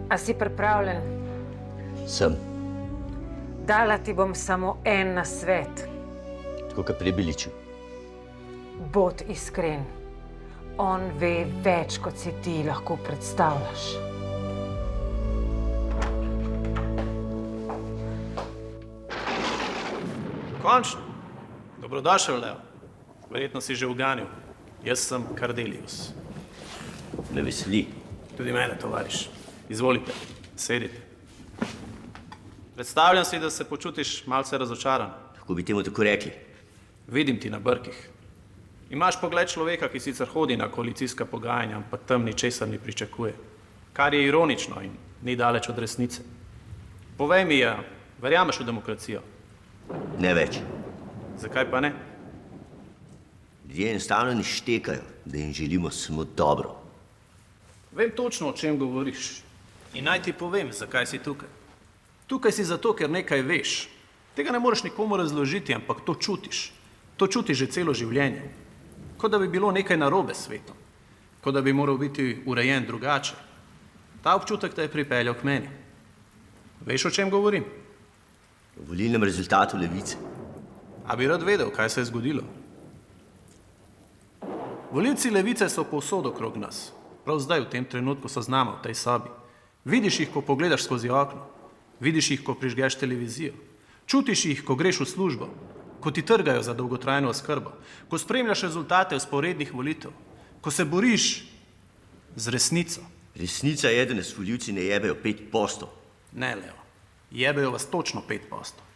A si pripravljen? Sem, Dala ti bom samo en nasvet. tako kot pri Biliču. Bod iskren. On ve več, kot si ti lahko predstavljaš. Končno. Dobrodošel, Leo. Verjetno si že uganil. Jaz sem Kardelius. Me veseli. Tudi mene, tovariš. Izvolite, sedite. Predstavljam si, da se počutiš malce razočaran. Kako bi temu tako rekli? Vidim ti na brkih. Imaš pogled človeka, ki sicer hodi na koalicijska pogajanja, ampak tam ničesar ne pričakuje. Kar je ironično in ni daleč od resnice. Povej mi, verjameš v demokracijo? Ne več. Zakaj pa ne? Ljudje enostavno ne štekajo, da jim želimo samo dobro. Vem točno, o čem govoriš. In naj ti povem, zakaj si tukaj. Tukaj si zato, ker nekaj veš. Tega ne moreš nikomu razložiti, ampak to čutiš. To čutiš že celo življenje. Kot da bi bilo nekaj narobe s svetom. Kot da bi moral biti urejen drugače. Ta občutek te je pripeljal k meni. Veš, o čem govorim? V volilnem rezultatu Levice. A bi rad vedel, kaj se je zgodilo? Volilci Levice so povsod okrog nas. Prav zdaj, v tem trenutku so z nama v tej sobi. Vidiš jih, ko pogledaš skozi okno. Vidiš jih, ko prižgeš televizijo. Čutiš jih, ko greš v službo. Ko ti trgajo za dolgotrajno oskrbo. Ko spremljaš rezultate vzporednih volitev. Ko se boriš z resnico. Resnica je, da nas volivci ne jebejo 5%. Ne, Leo. Jebejo vas točno 5%.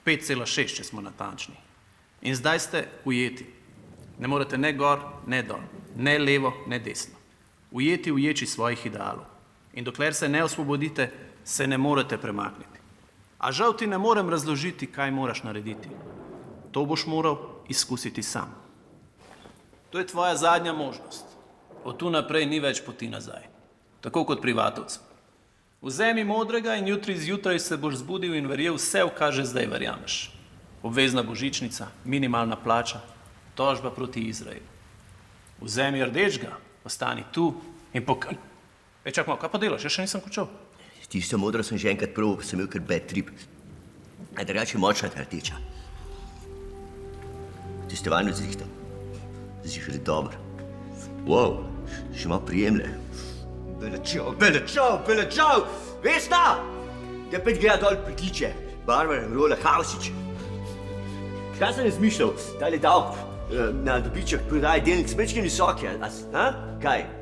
5,6, če smo natančni. In zdaj ste ujeti. Ne morete ne gor, ne dol. Ne levo, ne desno. Ujeti v ječi svojih idealov. In dokler se ne osvobodite, se ne morete premakniti. A žal ti ne morem razložiti, kaj moraš narediti. To boš moral izkusiti sam. To je tvoja zadnja možnost. Od tu naprej ni več poti nazaj. Tako kot pri vatovcu. Vzemi modrega in jutri zjutraj se boš zbudil in verjel vse, v kar že zdaj verjameš. Obvezna božičnica, minimalna plača, tožba proti Izraelu. Vzemi rdečega, ostani tu in čak malo, kaj pa delaš? Jaz še nisem končal. Tisto modro sem že enkrat prvo, sem imel kar bad trip. A drugače močna ta rdeča. Testovanju zihta. Zihar je dober. Wow, še malo prijemne. Belačov! Vesna! Da pet gleda dol prikliče. Barbara Rola Hausič. Kaj sem razmišljal? Tale davk na dobiček prodaje delnic smečke visoke, a? Kaj?